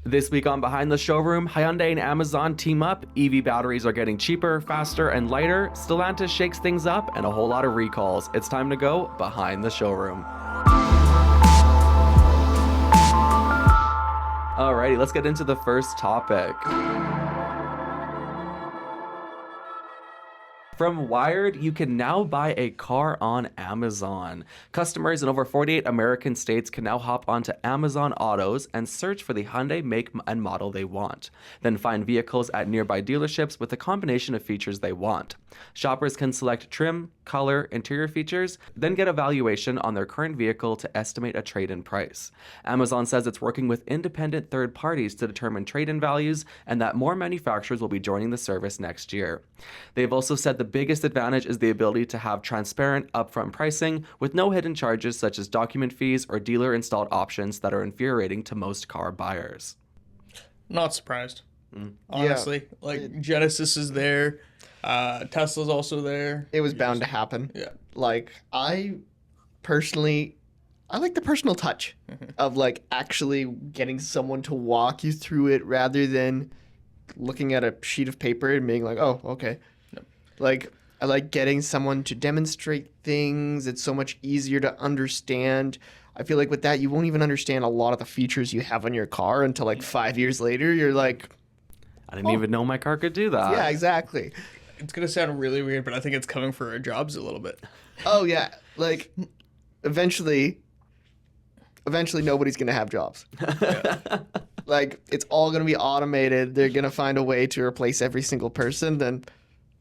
This week on Behind the Showroom, Hyundai and Amazon team up, EV batteries are getting cheaper, faster, and lighter, Stellantis shakes things up, and a whole lot of recalls. It's time to go Behind the Showroom. Alrighty, let's get into the first topic. From Wired, you can now buy a car on Amazon. Customers in over 48 American states can now hop onto Amazon Autos and search for the Hyundai make and model they want. Then find vehicles at nearby dealerships with a combination of features they want. Shoppers can select trim, color, interior features, then get a valuation on their current vehicle to estimate a trade-in price. Amazon says it's working with independent third parties to determine trade-in values and that more manufacturers will be joining the service next year. They've also said the biggest advantage is the ability to have transparent upfront pricing with no hidden charges such as document fees or dealer-installed options that are infuriating to most car buyers. Not surprised, honestly. Genesis is there. Tesla's also there. It was bound to happen. Yeah. I personally, I like the personal touch of actually getting someone to walk you through it rather than looking at a sheet of paper and being like, oh, okay. Yep. I like getting someone to demonstrate things. It's so much easier to understand. I feel like with that, you won't even understand a lot of the features you have on your car until 5 years later. You're like, I didn't even know my car could do that. Yeah, exactly. It's going to sound really weird, but I think it's coming for our jobs a little bit. Oh, yeah. Eventually nobody's going to have jobs. Yeah. It's all going to be automated. They're going to find a way to replace every single person. Then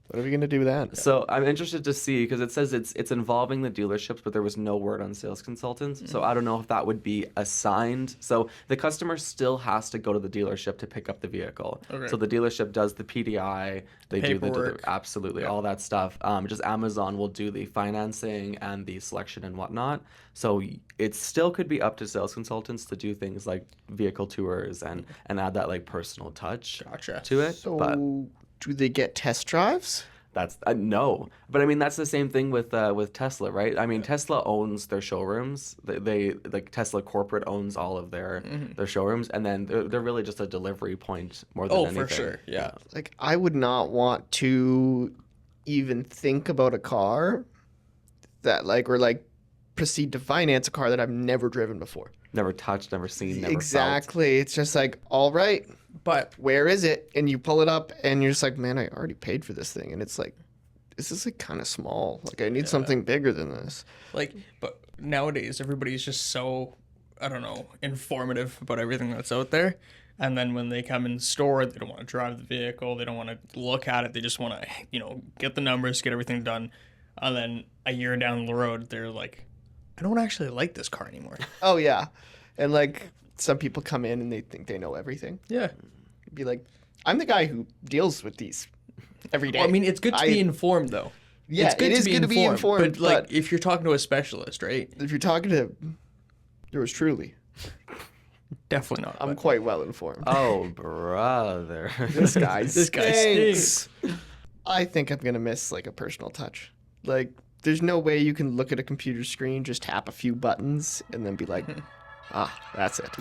what are we going to do with that? So I'm interested to see, because it says it's involving the dealerships, but there was no word on sales consultants. So I don't know if that would be assigned. So the customer still has to go to the dealership to pick up the vehicle. Okay. So the dealership does the PDI, they Paperwork. do absolutely all that stuff. Just Amazon will do the financing and the selection and whatnot. So it still could be up to sales consultants to do things like vehicle tours and add that personal touch to it. So do they get test drives? That's no, but I mean that's the same thing with Tesla, right? I mean Tesla owns their showrooms. They Tesla corporate owns all of their showrooms, and then they're really just a delivery point more than anything. Oh, for sure, yeah. I would not want to even think about a car that proceed to finance a car that I've never driven before. Never touched, never seen, never exactly. Felt. It's just all right, but where is it? And you pull it up, and you're just like, man, I already paid for this thing, and it's this is kind of small. I need something bigger than this. But nowadays everybody's just so, I don't know, informative about everything that's out there. And then when they come in the store, they don't want to drive the vehicle, they don't want to look at it, they just want to, get the numbers, get everything done, and then a year down the road, they're like, I don't actually like this car anymore. Oh, yeah. And, some people come in and they think they know everything. Yeah. Be like, I'm the guy who deals with these every day. Well, I mean, it's good to be informed, though. Yeah, it's good to be informed. But if you're talking to a specialist, right? If you're talking to yours truly. Definitely not. I'm quite well informed. Oh, brother. This guy stinks. I think I'm going to miss, a personal touch. There's no way you can look at a computer screen, just tap a few buttons, and then be like, that's it.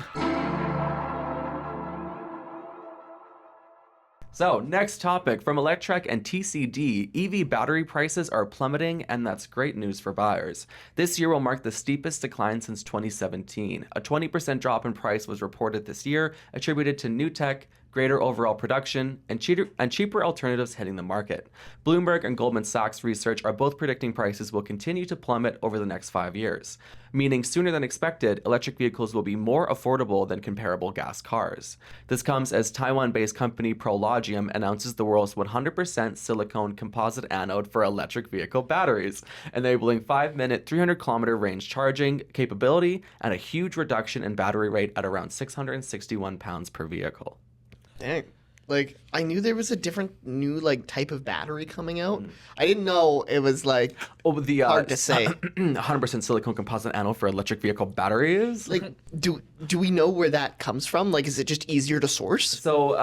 So, next topic. From Electrek and TCD, EV battery prices are plummeting, and that's great news for buyers. This year will mark the steepest decline since 2017. A 20% drop in price was reported this year, attributed to new tech, greater overall production, and cheaper alternatives hitting the market. Bloomberg and Goldman Sachs research are both predicting prices will continue to plummet over the next 5 years, meaning sooner than expected, electric vehicles will be more affordable than comparable gas cars. This comes as Taiwan-based company Prologium announces the world's 100% silicone composite anode for electric vehicle batteries, enabling 5-minute, 300-kilometer range charging capability and a huge reduction in battery weight at around 661 pounds per vehicle. Dang. I knew there was a different new, type of battery coming out. I didn't know it was, hard to say. 100% silicone composite anode for electric vehicle batteries? Do we know where that comes from? Is it just easier to source? So,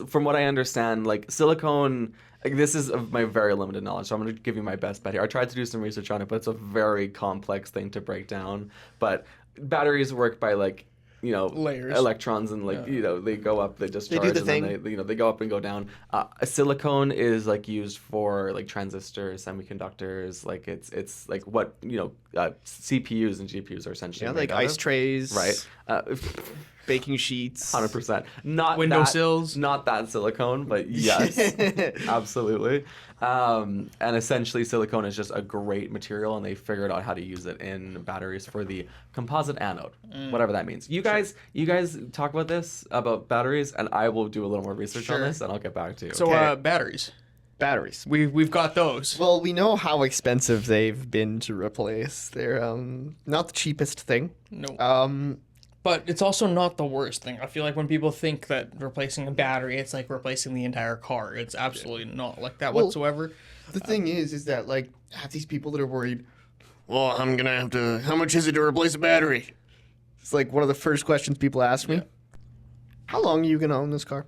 from what I understand, silicone... this is of my very limited knowledge, so I'm going to give you my best bet here. I tried to do some research on it, but it's a very complex thing to break down. But batteries work by, Layers. electrons and they go up, they discharge, do the and thing. then they go up and go down. Silicone is like used for like transistors, semiconductors, like it's like what CPUs and GPUs are essentially made like out ice of. trays, Right. baking sheets, 100%. Not Windowsills. Not that silicone, but yes, absolutely. And essentially, silicone is just a great material, and they figured out how to use it in batteries for the composite anode, whatever that means. You guys talk about this about batteries, and I will do a little more research on this, and I'll get back to you. So Okay. batteries. batteries. We've got those. Well, we know how expensive they've been to replace. They're not the cheapest thing. No. But it's also not the worst thing. I feel like when people think that replacing a battery, it's like replacing the entire car. It's absolutely not like that whatsoever. The thing is that like have these people that are worried, well, I'm gonna have to. How much is it to replace a battery? It's like one of the first questions people ask me. Yeah. How long are you gonna own this car?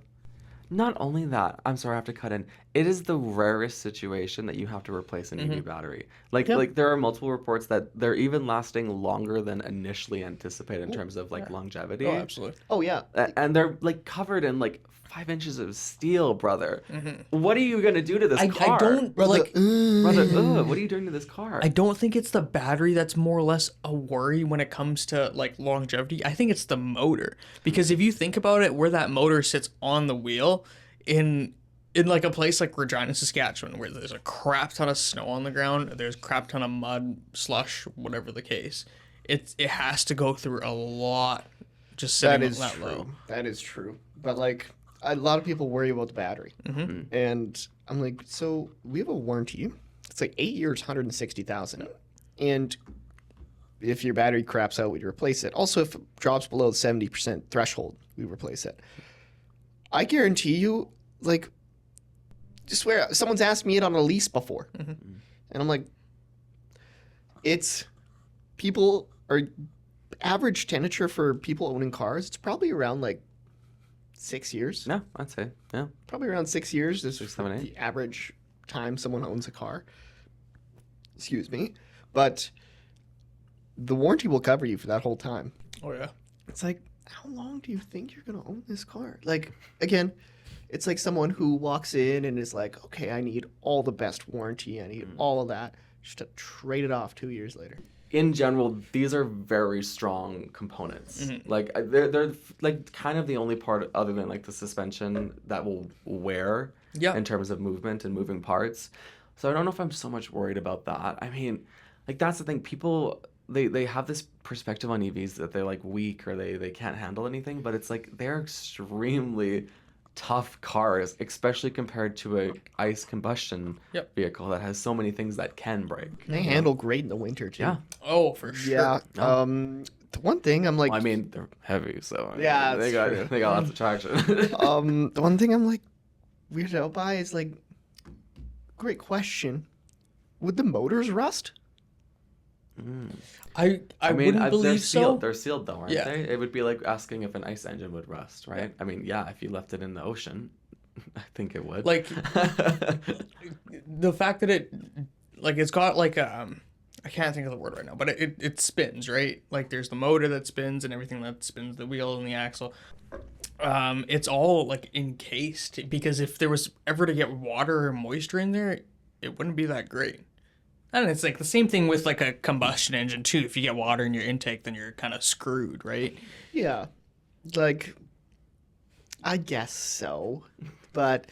Not only that, I'm sorry, I have to cut in. It is the rarest situation that you have to replace an Mm-hmm. EV battery. Like there are multiple reports that they're even lasting longer than initially anticipated in terms of like longevity. Oh, absolutely. Oh yeah. And they're like covered in like 5 inches of steel, brother. What are you gonna do to this car? I don't like. Brother, what are you doing to this car? I don't think it's the battery that's more or less a worry when it comes to like longevity. I think it's the motor, because if you think about it, where that motor sits on the wheel in like a place like Regina, Saskatchewan, where there's a crap ton of snow on the ground, there's a crap ton of mud, slush, whatever the case, it has to go through a lot just sitting That is that true. low. That is true. But like a lot of people worry about the battery, and I'm like, so we have a warranty. It's like 8 years, 160,000, and if your battery craps out, we replace it. Also, if it drops below the 70% threshold, we replace it. I guarantee you, like, I swear, someone's asked me it on a lease before, and I'm like, it's people are average tenure for people owning cars. It's probably around like 6 years. No, I'd say, yeah. Probably around 6 years is 6, 7, 8. the average time someone owns a car. Excuse me. But the warranty will cover you for that whole time. Oh yeah. It's like, how long do you think you're going to own this car? Like, again, it's like someone who walks in and is like, okay, I need all the best warranty. I need all of that. Just to trade it off 2 years later. In general, these are very strong components. Like they're like kind of the only part other than like the suspension that will wear in terms of movement and moving parts. So I don't know if I'm so much worried about that. I mean, like that's the thing. People they have this perspective on EVs that they're like weak or they can't handle anything, but it's like they're extremely tough cars, especially compared to a ICE combustion vehicle that has so many things that can break. They handle great in the winter, too. Yeah. Oh, for sure. Yeah. The one thing I'm like, I mean, they're heavy, so Yeah, they that's got true. lots of traction. the one thing I'm like weirded out by is like, great question. Would the motors rust? I mean, wouldn't believe so. They're sealed though, aren't Yeah. they? It would be like asking if an ICE engine would rust, right? I mean, yeah, if you left it in the ocean, I think it would. Like the fact that it's got like I can't think of the word right now, but it spins, right? Like there's the motor that spins and everything that spins the wheel and the axle. It's all like encased, because if there was ever to get water or moisture in there, it wouldn't be that great. And it's like the same thing with like a combustion engine too. If you get water in your intake, then you're kind of screwed, right? Yeah. Like, I guess so. But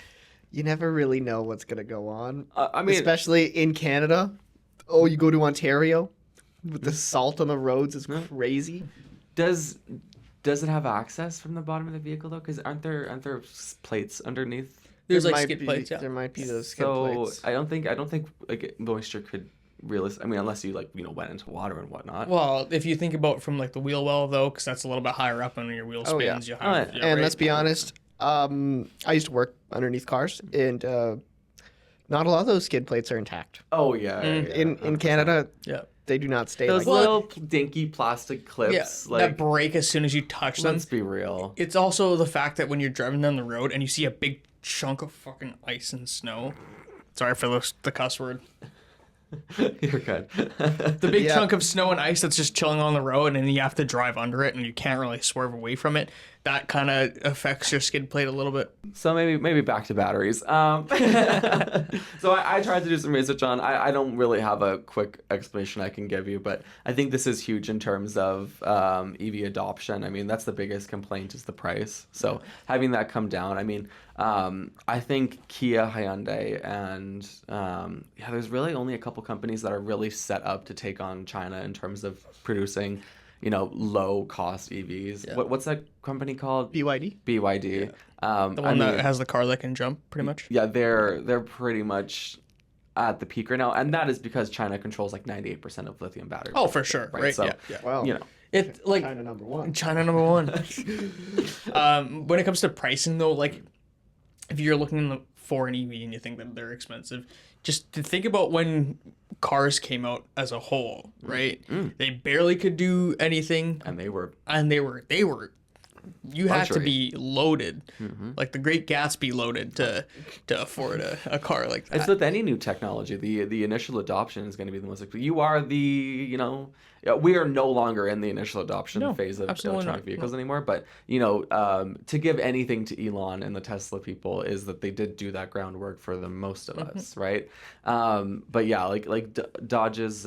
you never really know what's going to go on. I mean, especially in Canada. Oh, you go to Ontario with the salt on the roads is crazy. does it have access from the bottom of the vehicle though? Because aren't there plates underneath? There's There like might skid be- plates, yeah. There might be those skid So plates. I don't think like moisture could I mean, unless you like went into water and whatnot. Well, if you think about from like the wheel well though, because that's a little bit higher up, and when your wheel Oh, yeah. spins, you have. yeah. yeah, And right? let's be honest, I used to work underneath cars, and not a lot of those skid plates are intact. Oh yeah. yeah, In 100%. Canada, Yeah. they do not stay Those like little dinky plastic clips, Yeah, like that break as soon as you touch them. let's be real. It's also the fact that when you're driving down the road and you see a big chunk of fucking ice and snow. Sorry for the cuss word. You're good. The big Yeah. chunk of snow and ice that's just chilling on the road, and then you have to drive under it, and you can't really swerve away from it. That kind of affects your skid plate a little bit. So maybe back to batteries. So I tried to do some research on. I don't really have a quick explanation I can give you, but I think this is huge in terms of EV adoption. I mean, that's the biggest complaint is the price. So having that come down, I mean, I think Kia, Hyundai, and there's really only a couple companies that are really set up to take on China in terms of producing, low cost EVs. Yeah. What's that company called? BYD. BYD. The one that has the car that can jump, pretty much. Yeah, they're pretty much at the peak right now, and that is because China controls like 98% of lithium battery. Oh, for sure. Right. So, Yeah. Wow. It like China number one. China number one. When it comes to pricing, though, like if you're looking for an EV and you think that they're expensive, just to think about when cars came out as a whole, right? They barely could do anything, and they were you had to luxury. be loaded, like the Great Gatsby loaded to afford a car like that. It's with any new technology, the initial adoption is going to be the most. You are we are no longer in the initial adoption phase of absolutely electronic not. vehicles anymore. But to give anything to Elon and the Tesla people is that they did do that groundwork for the most of us, right? But yeah, like Dodge's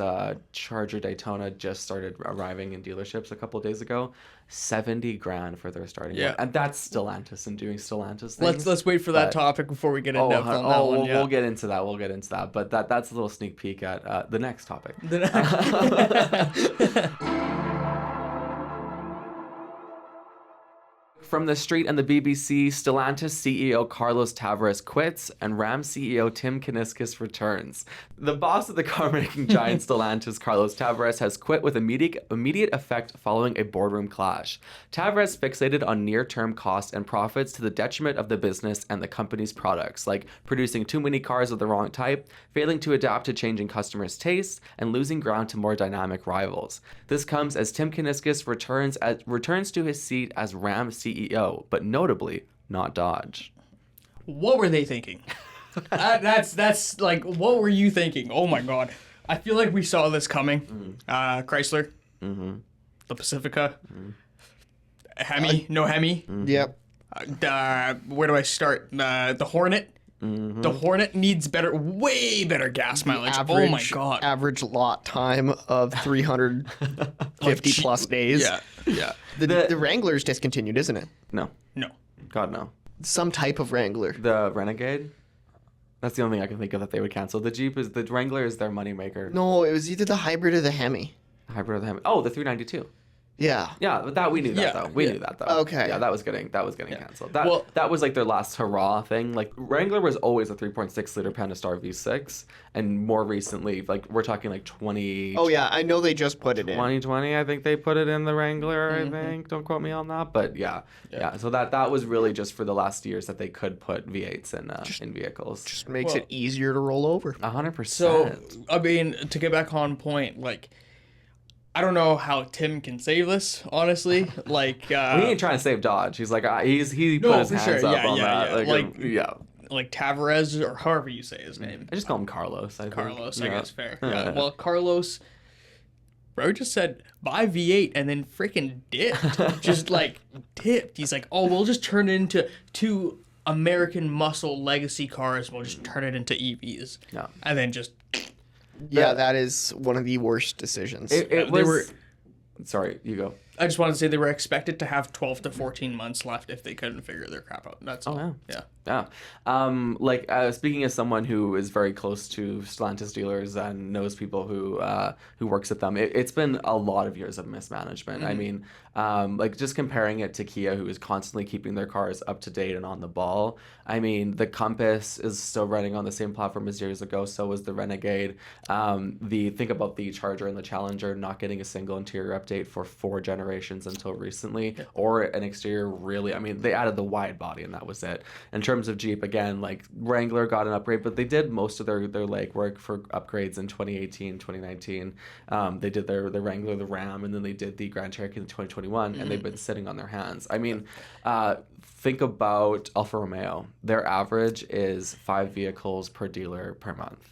Charger Daytona just started arriving in dealerships a couple of days ago. $70,000 for their starting one. And that's Stellantis and doing Stellantis things. Let's wait for that topic before we get in depth on that one. We'll get into that. But that's a little sneak peek at the next topic. From the street and the BBC, Stellantis CEO Carlos Tavares quits and Ram CEO Tim Kuniskis returns. The boss of the car-making giant Stellantis, Carlos Tavares, has quit with immediate effect following a boardroom clash. Tavares fixated on near-term cost and profits to the detriment of the business and the company's products, like producing too many cars of the wrong type, failing to adapt to changing customers' tastes, and losing ground to more dynamic rivals. This comes as Tim Kuniskis returns to his seat as Ram CEO, but notably not Dodge. What were they thinking? That's like, what were you thinking? Oh my God. I feel like we saw this coming. Chrysler, the Pacifica, Hemi, no Hemi. Yep. Where do I start? The Hornet. The Hornet needs way better gas mileage. Oh my God. Average lot time of 350 plus days. Yeah. The Wrangler's discontinued, isn't it? No. God, no. Some type of Wrangler. The Renegade? That's the only thing I can think of that they would cancel. The Wrangler is their moneymaker. No, it was either the hybrid or the Hemi. Hybrid of the Hemi. Oh, the 392. Yeah. Yeah, but we knew that though. We knew that though. Okay. Yeah, that was getting canceled. That was like their last hurrah thing. Like Wrangler was always a 3.6 liter Pentastar V6, and more recently, like we're talking like 20. Oh yeah, I know they just put it in. 2020, I think they put it in the Wrangler. I think. Don't quote me on that, but yeah. So that was really just for the last years that they could put V8s in vehicles. Just makes it easier to roll over. 100%. So, I mean, to get back on point, like, I don't know how Tim can save this, honestly. Like, he ain't trying to save Dodge. He's like, he put his hands up on that. Like Tavares, or however you say his name. I just call him Carlos. I guess fair. Yeah. Well, Carlos, bro, just said buy V8 and then freaking dipped. Just like dipped. He's like, oh, we'll just turn it into two American muscle legacy cars. We'll just turn it into EVs. Yeah. And then just. Yeah, that is one of the worst decisions. Sorry, you go. I just wanted to say they were expected to have 12 to 14 months left if they couldn't figure their crap out. That's all. Yeah. Speaking as someone who is very close to Stellantis dealers and knows people who works at them, it's been a lot of years of mismanagement. I mean, just comparing it to Kia, who is constantly keeping their cars up to date and on the ball. I mean, the Compass is still running on the same platform as years ago. So was the Renegade. Think about the Charger and the Challenger not getting a single interior update for 4 generations until recently, or an exterior really. I mean, they added the wide body and that was it. In terms of Jeep, again, like Wrangler got an upgrade, but they did most of their legwork for upgrades in 2018, 2019. They did their Wrangler, the Ram, and then they did the Grand Cherokee in 2021, and they've been sitting on their hands. I mean, think about Alfa Romeo. Their average is 5 vehicles per dealer per month.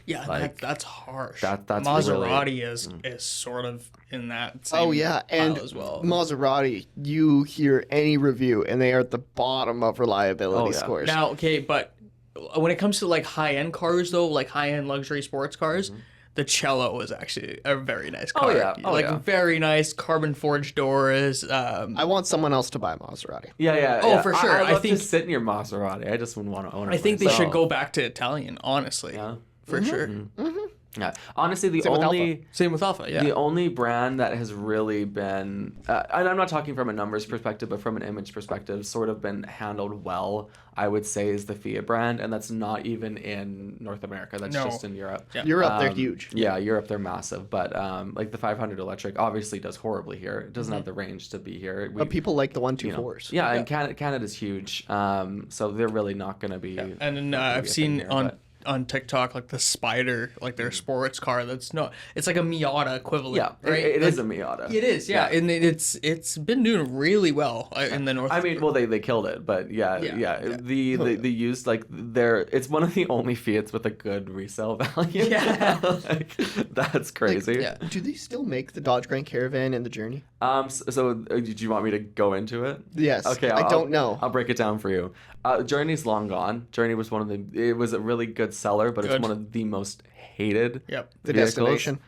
Yeah, Like, that's harsh. that's Maserati is sort of in that same Oh yeah, and pile as well. Maserati, you hear any review and they are at the bottom of reliability Oh, yeah. scores. Now, okay, but when it comes to like high-end cars though, like high-end luxury sports cars, the Cello is actually a very nice car. Very nice carbon forged doors. I want someone else to buy a Maserati. Yeah. Oh, for sure. I I love think- to sit in your Maserati. I just wouldn't want to own it. I think they should myself. go back to Italian, honestly. Yeah. For sure. Yeah. Honestly, Same with Alpha. Same with Alpha, yeah. the only brand that has really been, and I'm not talking from a numbers perspective, but from an image perspective, sort of been handled well, I would say, is the Fiat brand, and that's not even in North America. That's No. just in Europe. Yeah. Europe, they're huge. Yeah, Europe, they're massive, but like the 500 electric obviously does horribly here. It doesn't have the range to be here. But people like the 124s. Yeah, and Canada's huge, so they're really not going to be. And then not gonna I've be a seen thing here, on TikTok like the Spider, like their sports car. That's not. It's like a Miata equivalent. Yeah, right. it Like, is a Miata. It is, yeah, and it's been doing really well in the North. I mean, well, they killed it, but yeah. The used like it's one of the only Fiats with a good resale value. Yeah. Like, that's crazy. yeah. Do they still make the Dodge Grand Caravan and the Journey? So did you want me to go into it? Yes. Okay. I don't know. I'll break it down for you. Journey's long gone. Journey was it was a really good seller, but it's Good. one of the most hated. Yep. The vehicles. destination.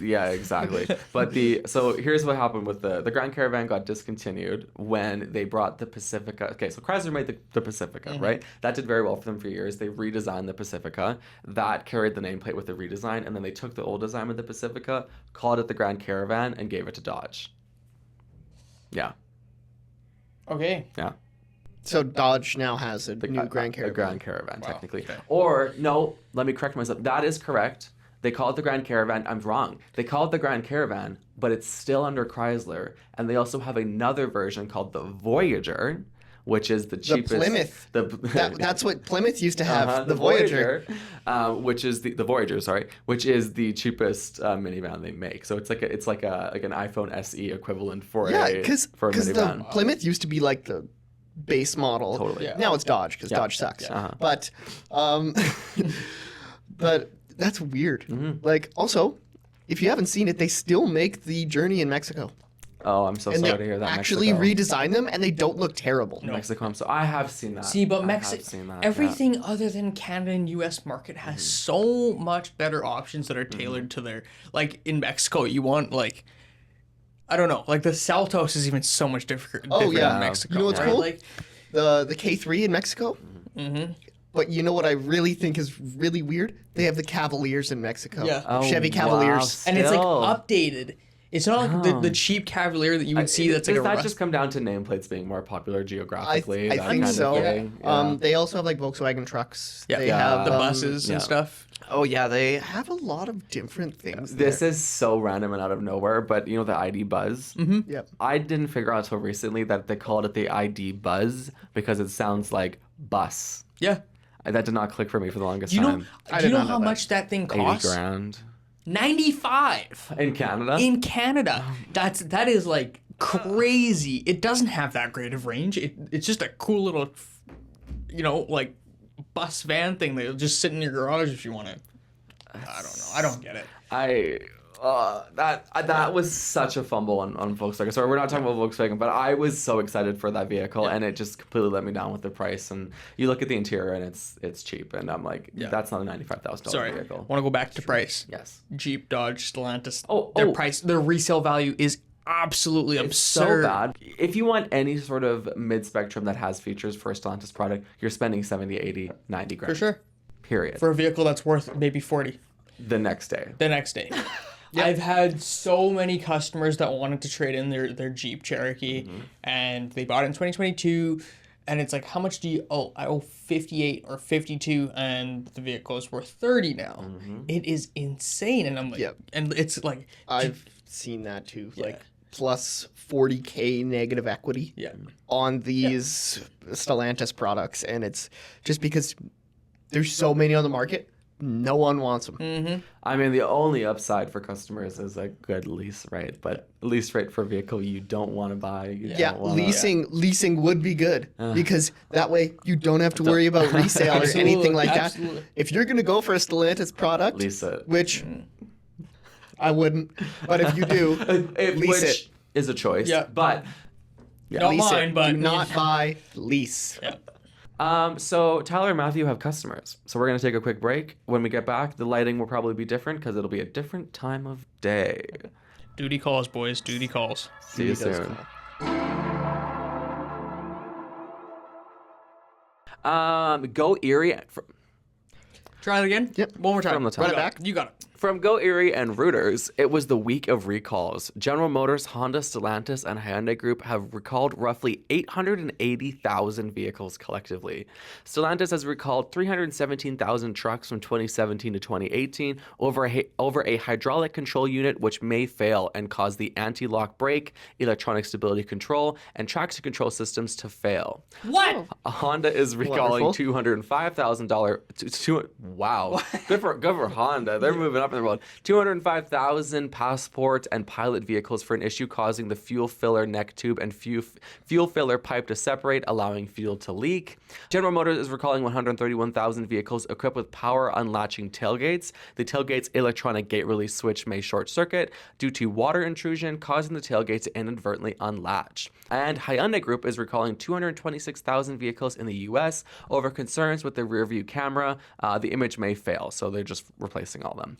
Yeah, exactly. But so here's what happened with the Grand Caravan got discontinued when they brought the Pacifica. Okay, so Chrysler made the Pacifica, right? That did very well for them for years. They redesigned the Pacifica. That carried the nameplate with the redesign, and then they took the old design of the Pacifica, called it the Grand Caravan, and gave it to Dodge. Yeah. Okay. Yeah. So Dodge now has a new Grand A Caravan. Grand Caravan, Wow, technically. okay. Or, no, let me correct myself. That is correct. They call it the Grand Caravan. I'm wrong. They call it the Grand Caravan, but it's still under Chrysler. And they also have another version called the Voyager, which is the cheapest. Plymouth. That's what Plymouth used to have. The Voyager. Which is the Voyager, sorry, which is the cheapest minivan they make. So it's like an iPhone SE equivalent for Yeah, a because minivan. the Plymouth used to be like the base model. Totally. Yeah. Now it's Dodge because Dodge sucks. Uh-huh. But but that's weird. Mm-hmm. Like also, if you haven't seen it, they still make the Journey in Mexico. Oh, I'm so And sorry they to hear that. actually Mexico. redesigned them and they don't look terrible. Mexico. So I have seen that. See, but I have seen Mexico, that, everything other than Canada and U.S. market has so much better options that are tailored to their. Like in Mexico, you want like, I don't know, like the Saltos is even so much different. Oh, different yeah. in Mexico. You know what's right? cool? Like, The K3 in Mexico. Mm-hmm. But you know what I really think is really weird? They have the Cavaliers in Mexico. Yeah. Oh, Chevy wow, Cavaliers. and it's like still. updated. It's not like the cheap Cavalier that you would see. That's like Does a that rust- just come down to nameplates being more popular I geographically? that think kind so. Of thing? Yeah. They also have like Volkswagen trucks. Yeah, They Yeah. have the buses yeah. and stuff. Oh yeah, they have a lot of different things. This there. is so random and out of nowhere, but you know the ID Buzz? Mm-hmm. Yep. I didn't figure out until recently that they called it the ID Buzz because it sounds like bus. Yeah. That did not click for me for the longest Do you know? time. I Do you did know not know how that. much that thing 80 costs? grand. 95 In Canada? in Canada. That is like crazy. It doesn't have that great of range. It's just a cool little, like bus van thing that'll just sit in your garage if you want to. I don't know. I don't get it. That was such a fumble on Volkswagen. Sorry, we're not talking about Volkswagen, but I was so excited for that vehicle, and it just completely let me down with the price. And you look at the interior, and it's cheap, and I'm like, that's not a $95,000 Sorry. vehicle. Want to go back to price? Yes. Jeep, Dodge, Stellantis. Oh, their oh. price, their resale value is absolutely So absurd. bad. If you want any sort of mid-spectrum that has features for a Stellantis product, you're spending 70, 80, 90 grand. For sure. Period. For a vehicle that's worth maybe 40 the next day. the next day. I've had so many customers that wanted to trade in their Jeep Cherokee, and they bought it in 2022, and it's like, how much do you owe? I owe 58 or 52, and the vehicle is worth 30 now. It is insane, and I'm like, Yep. and it's like, I've seen that too. Like plus 40K negative equity yeah, on these Stellantis products, and it's just because there's so many on the market. no one wants them. Mm-hmm. I mean, the only upside for customers is a good lease rate, but lease rate for a vehicle you don't want to buy. Yeah, leasing would be good because that way you don't have to worry about resale or anything like that. If you're going to go for a Stellantis product, Lease it. which I wouldn't, but if you do, lease it. Is a choice. Yeah. But Not Lease mine, it. but Do not buy, lease. Yeah. So Tyler and Mathew have customers. So we're going to take a quick break. When we get back, the lighting will probably be different because it'll be a different time of day. Duty calls, boys. Duty calls. See you soon. Go Erie. Try it again. Yep. One more time. From the top. Run it back. You got it. From Go Erie and Reuters, it was the week of recalls. General Motors, Honda, Stellantis, and Hyundai Group have recalled roughly 880,000 vehicles collectively. Stellantis has recalled 317,000 trucks from 2017 to 2018 over a hydraulic control unit which may fail and cause the anti-lock brake, electronic stability control, and traction control systems to fail. What? Honda is recalling Wonderful. $205,000. Wow, good for Honda. They're moving up in the world. 205,000 passport and pilot vehicles for an issue causing the fuel filler neck tube and fuel filler pipe to separate, allowing fuel to leak. General Motors is recalling 131,000 vehicles equipped with power unlatching tailgates. The tailgate's electronic gate release switch may short circuit due to water intrusion, causing the tailgate to inadvertently unlatch. And Hyundai Group is recalling 226,000 vehicles in the U.S. over concerns with the rear view camera. The image may fail, so they're just replacing all of them.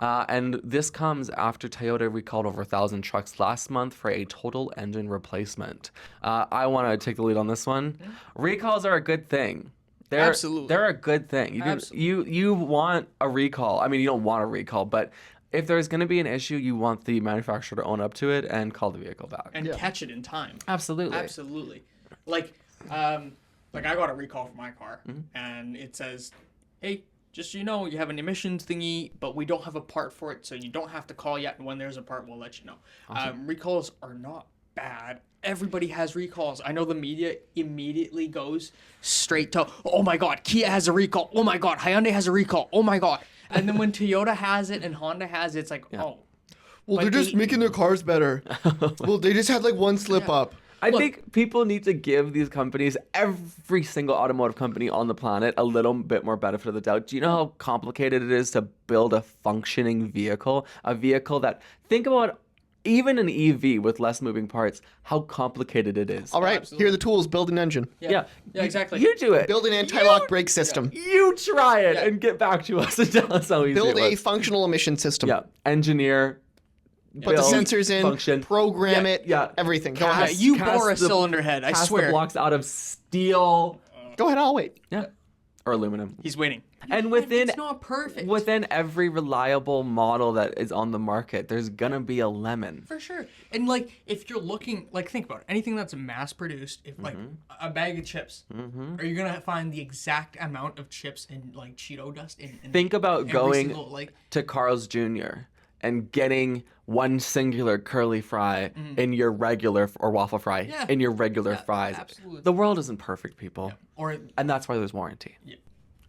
And this comes after Toyota recalled over 1,000 trucks last month for a total engine replacement. I want to take the lead on this one. Recalls are a good thing. Absolutely. They're a good thing. You want a recall. I mean, you don't want a recall, but if there's going to be an issue, you want the manufacturer to own up to it and call the vehicle back. And catch it in time. Absolutely. Absolutely. Like I got a recall for my car, and it says, hey, just so you know, you have an emissions thingy, but we don't have a part for it, so you don't have to call yet, and when there's a part, we'll let you know. Awesome. Recalls are not bad. Everybody has recalls. I know the media immediately goes straight to, oh my God, Kia has a recall. Oh my God, Hyundai has a recall. Oh my God. And then when Toyota has it and Honda has it, it's like, oh. Well, they're just making their cars better. Well, they just had like one slip up. I think people need to give these companies, every single automotive company on the planet, a little bit more benefit of the doubt. Do you know how complicated it is to build a functioning vehicle? A vehicle that, think about even an EV with less moving parts, how complicated it is. All right, here are the tools. Build an engine. Yeah, exactly. You do it. Build an anti-lock brake system. You try it and get back to us and tell us how easy Build it a was. functional emission system. Yeah, engineer. Put the sensors in, function. program it, everything. Go ahead. You bore a cylinder head, I cast swear. the blocks out of steel. Go ahead, I'll wait. Yeah. Or aluminum. He's waiting. And within It's not perfect. within every reliable model that is on the market, there's gonna be a lemon. For sure. And like, if you're looking, like, think about it. Anything that's mass produced, if like a bag of chips, are you gonna find the exact amount of chips and like Cheeto dust in Think about every going single, to Carl's Jr. and getting one singular curly fry in your regular or waffle fry in your regular fries. absolutely. The world isn't perfect, people. or And that's why there's warranty.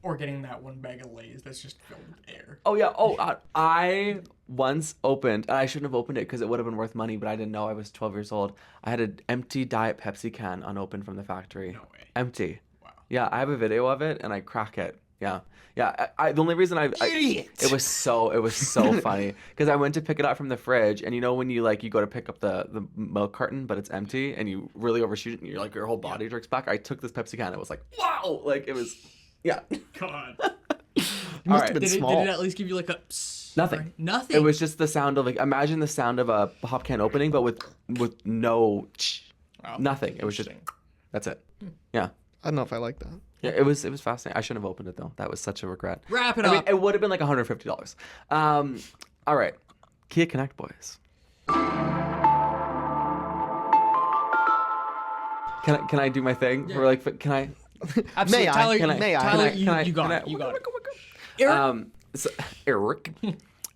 or getting that one bag of Lay's that's just filled with air. Oh, yeah. Oh, I once opened, and I shouldn't have opened it because it would have been worth money, but I didn't know. I was 12 years old. I had an empty Diet Pepsi can unopened from the factory. No way. Empty. Wow. Yeah, I have a video of it, and I crack it. Yeah. Yeah, the only reason it was so funny because I went to pick it out from the fridge, and you know when you go to pick up the milk carton, but it's empty, and you really overshoot it, and your whole body jerks back. I took this Pepsi can, and it was like, wow, like it was, yeah. God. Must have been Did small. it at least give you like a psst? Nothing. Right? Nothing. It was just the sound of imagine the sound of a pop can opening, but with no, Wow. nothing. It was just, that's it. Yeah. I don't know if I like that. Yeah, it was fascinating. I shouldn't have opened it though. That was such a regret. Wrap it I mean, up. it would have been like $150. All right, Kia Connect boys. Can I do my thing? Yeah. We're like, can I? Absolutely. May I? Tyler, Can I? May I? Tyler, Can I? you got Can I- it. You got it. Eric.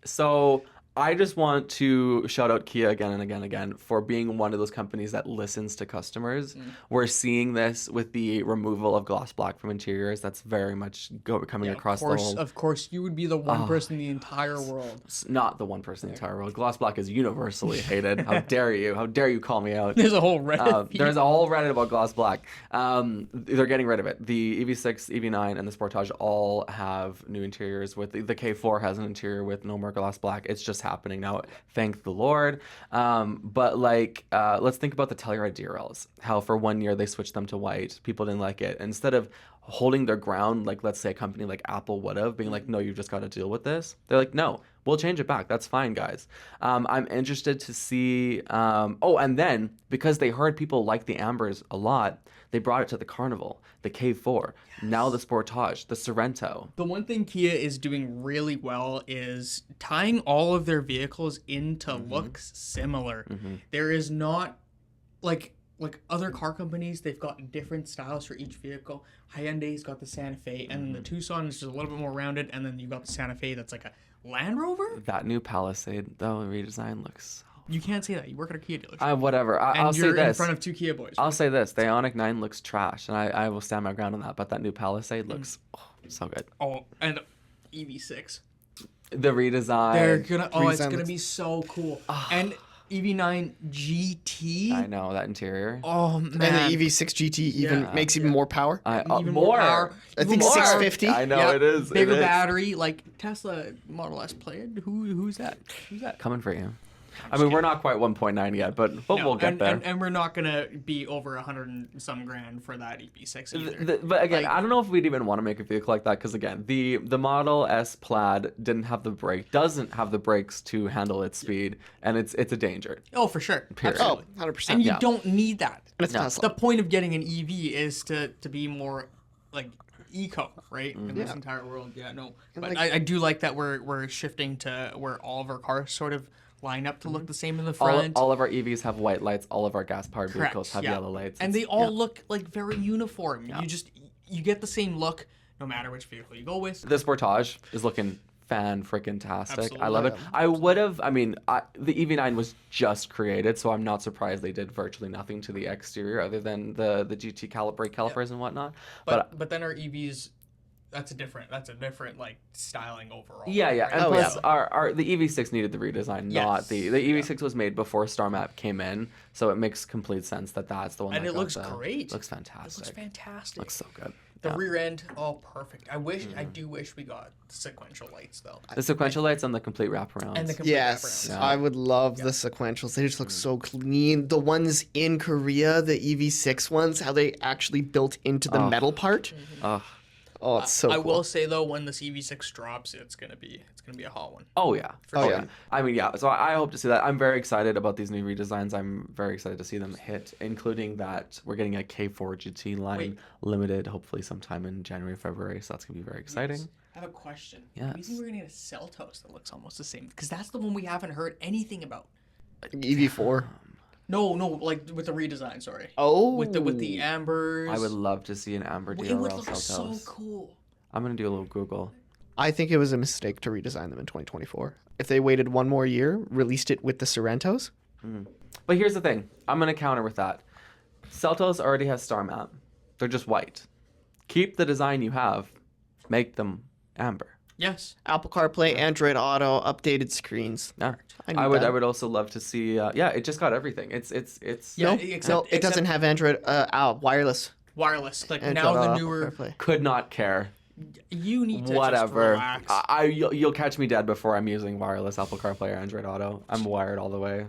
So I just want to shout out Kia again and again and again for being one of those companies that listens to customers. We're seeing this with the removal of gloss black from interiors. That's very much coming across the whole. Of course, you would be the one person in the entire world. Not the one person in the entire world. Gloss black is universally hated. How dare you? How dare you call me out? There's a whole Reddit. There's a whole Reddit about gloss black. They're getting rid of it. The EV6, EV9, and the Sportage all have new interiors. With the K4 has an interior with no more gloss black. It's just happening now. Thank the Lord. But like, let's think about the Telluride DRLs. How for 1 year they switched them to white. People didn't like it. Instead of holding their ground, like let's say a company like Apple would have, being like, no, you've just got to deal with this. They're like, no, we'll change it back. That's fine, guys. I'm interested to see. And then because they heard people like the Ambers a lot, they brought it to the Carnival, the K4, now the Sportage, the Sorento. The one thing Kia is doing really well is tying all of their vehicles into looks similar. There is not like other car companies, they've got different styles for each vehicle. Hyundai's got the Santa Fe, and then the Tucson is just a little bit more rounded, and then you've got the Santa Fe that's like a Land Rover? That new Palisade, though, redesign looks... You can't say that. You work at a Kia dealership. Whatever. I'll say you're in this. front of two Kia boys. I'll say this. The Ioniq 9 looks trash, and I will stand my ground on that. But that new Palisade looks so good. Oh, and EV6. The redesign. They're gonna. Oh, it's Redesign gonna looks- be so cool. And EV9 GT. I know, that interior. Oh man. And the EV6 GT even makes even more power. Even more. power. I think Even more. 650. I know Yeah, it is. Bigger it is. battery, like Tesla Model S Plaid. Who's that? Who's that? Coming for you. I mean, we're not quite 1.9 yet, but we'll get there. And we're not gonna be over 100 and some grand for that EV6 either. But again, Like- I don't know if we'd even want to make a vehicle like that because again, the Model S Plaid doesn't have the brakes to handle its speed, and it's a danger. Oh, for sure. Period. Oh, Absolutely. 100%. And you yeah. don't need that. And it's No. Tesla. The point of getting an EV is to be more like eco, right? In this entire world. Yeah, no. But like- I do like that we're shifting to where all of our cars sort of line up to look the same in the front. All of our EVs have white lights. All of our gas-powered Correct, vehicles have yeah. yellow lights. And It's- they all look like very uniform. You get the same look no matter which vehicle you go with. The Sportage is looking fan-freaking-tastic. I love it. Absolutely. I would have, the EV9 was just created, so I'm not surprised they did virtually nothing to the exterior other than the GT brake calipers and whatnot. But then our EVs, that's a different like styling overall. Yeah, right? and Oh, plus yeah. the EV6 needed the redesign, Yes. not the EV6 was made before Star Map came in, so it makes complete sense that's the one. And that it got looks the- great. Looks It fantastic. looks fantastic. Looks so good. The Yeah. rear end, perfect. I do wish we got sequential lights though. The sequential lights and the complete wraparound. And the complete Yes, wraparound. I would love the sequentials. They just look so clean. The ones in Korea, the EV6 ones, how they actually built into the metal part. Ugh. Oh, it's so I cool. will say though, when this EV6 drops, it's gonna be a hot one. Oh yeah. Oh, yeah. I mean, yeah. So I hope to see that. I'm very excited about these new redesigns. I'm very excited to see them hit, including that we're getting a K4 GT line Wait. limited, hopefully sometime in January, February. So that's gonna be very exciting. I have a question. Yes. Do you think we're gonna get a Seltos that looks almost the same? Because that's the one we haven't heard anything about. EV4. No, like with the redesign. Sorry. Oh. With the ambers. I would love to see an amber It would DRL look so Seltos. cool. I'm gonna do a little Google. I think it was a mistake to redesign them in 2024. If they waited one more year, released it with the Sorrentos. But here's the thing. I'm gonna counter with that. Seltos already has Star Map. They're just white. Keep the design you have. Make them amber. Yes. Apple CarPlay, Android Auto, updated screens. Yeah. I need I would that. I would also love to see. Yeah, it just got everything. It's. Yeah, No, except- it doesn't have Android wireless. Wireless. Like Android now the Auto, newer. Apple CarPlay. Could not care. You need to Whatever. just relax. You'll catch me dead before I'm using wireless Apple CarPlay or Android Auto. I'm wired all the way.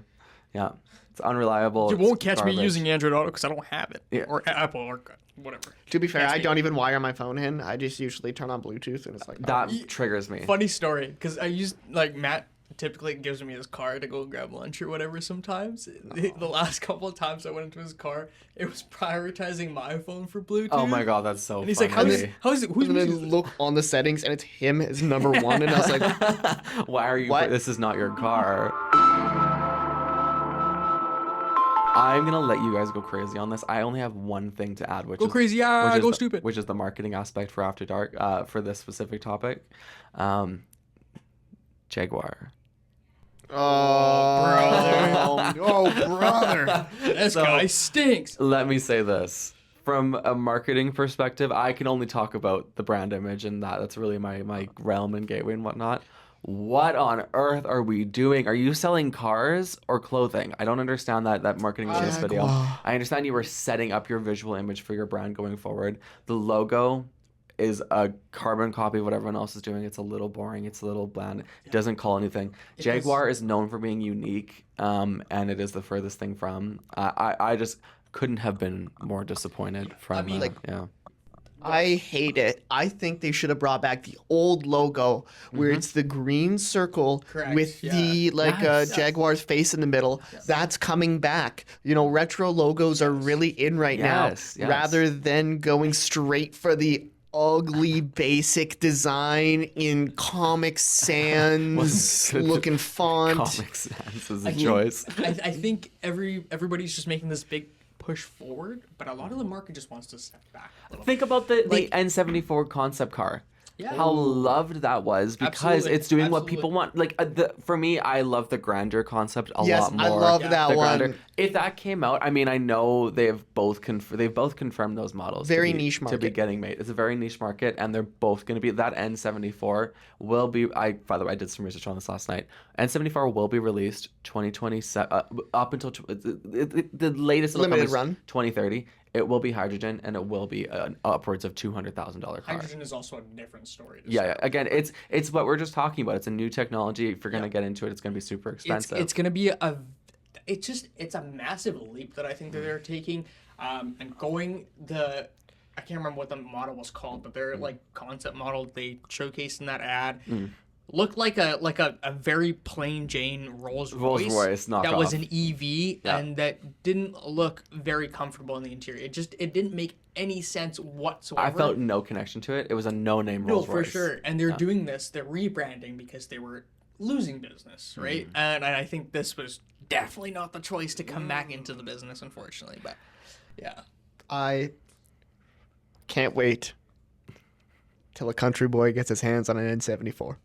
Yeah, it's unreliable. You it's won't catch me garbage. using Android Auto because I don't have it. Yeah. Or Apple or whatever. To be fair, Catch I me. don't even wire my phone in. I just usually turn on Bluetooth and it's like, That triggers me. Funny story, because I use like Matt typically gives me his car to go grab lunch or whatever sometimes. The last couple of times I went into his car, it was prioritizing my phone for Bluetooth. Oh my god, that's so And he's funny. like, how's it? Who's and then using this? look on the settings and it's him as number one. And I was like, Why are you? What? This is not your car. I'm gonna let you guys go crazy on this. I only have one thing to add, which Go is crazy, yeah, which is go the- stupid. which is the marketing aspect for After Dark for this specific topic. Jaguar. Oh, brother. oh, brother. This guy stinks. Let me say this. From a marketing perspective, I can only talk about the brand image, and that's really my realm and gateway and whatnot. What on earth are we doing? Are you selling cars or clothing? I don't understand that marketing in this video. I understand you were setting up your visual image for your brand going forward. The logo is a carbon copy of what everyone else is doing. It's a little boring. It's a little bland. It doesn't call anything. Jaguar is known for being unique, and it is the furthest thing from. I just couldn't have been more disappointed from. I hate it. I think they should have brought back the old logo where it's the green circle with the Jaguar's face in the middle. That's coming back. You know, retro logos are really in right now. Rather than going straight for the ugly basic design in Comic Sans looking font. Comic Sans is a choice. I think everybody's just making this big push forward, but a lot of the market just wants to step back. Think about the N74 concept car. Yeah. How loved that was because it's doing what people want. Like for me, I love the grandeur concept a lot more. I love that one. If that came out, I mean, I know they've both confirmed those models. Very niche market to be getting made. It's a very niche market, and they're both going to be that N74 will be. By the way, I did some research on this last night. N74 will be released 2027 up until the latest limited run 2030. It will be hydrogen, and it will be upwards of $200,000 car. Hydrogen is also a different story. Yeah. Again, it's what we're just talking about. It's a new technology. If you're going to get into it, it's going to be super expensive. It's going to be it's a massive leap that I think that they're taking, and going I can't remember what the model was called, but their concept model they showcased in that ad. Looked like a very plain Jane Rolls Royce that was an EV and that didn't look very comfortable in the interior. It didn't make any sense whatsoever. I felt no connection to it. It was a no-name Rolls Royce. No, for sure. And they're doing this. They're rebranding because they were losing business, right? And I think this was definitely not the choice to come back into the business, unfortunately. But yeah, I can't wait till a country boy gets his hands on an N74.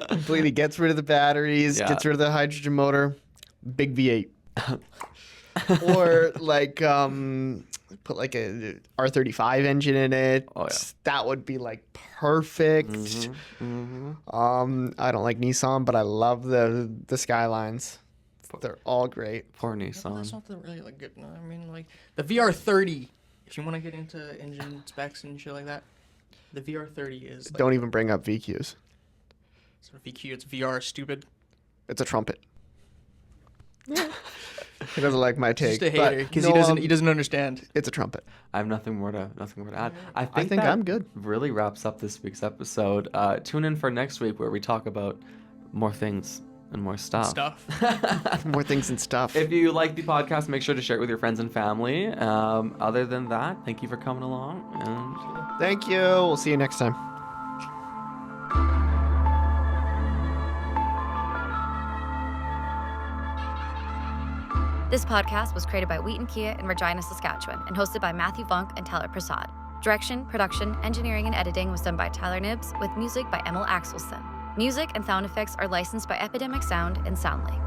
Completely gets rid of the batteries, gets rid of the hydrogen motor, big V8. Or put a R35 engine in it. Oh, yeah. That would be perfect. I don't like Nissan, but I love the Skylines. They're all great. Poor Nissan. That's not really good. I mean, the VR30. If you want to get into engine specs and shit like that, the VR30 is. Don't even bring up VQs. It's not VQ. It's VR. Stupid. It's a trumpet. He doesn't like my take. Just a hater because he doesn't understand. It's a trumpet. I have nothing more to add. I think I'm good. Really wraps up this week's episode. Tune in for next week where we talk about more things and more stuff. More things and stuff. If you like the podcast, make sure to share it with your friends and family. Other than that, thank you for coming along. And thank you. We'll see you next time. This podcast was created by Wheaton Kia in Regina, Saskatchewan, and hosted by Mathew Vonk and Tyler Persaud. Direction, production, engineering, and editing was done by Tyler Nibbs, with music by Emil Axelson. Music and sound effects are licensed by Epidemic Sound and Soundlake.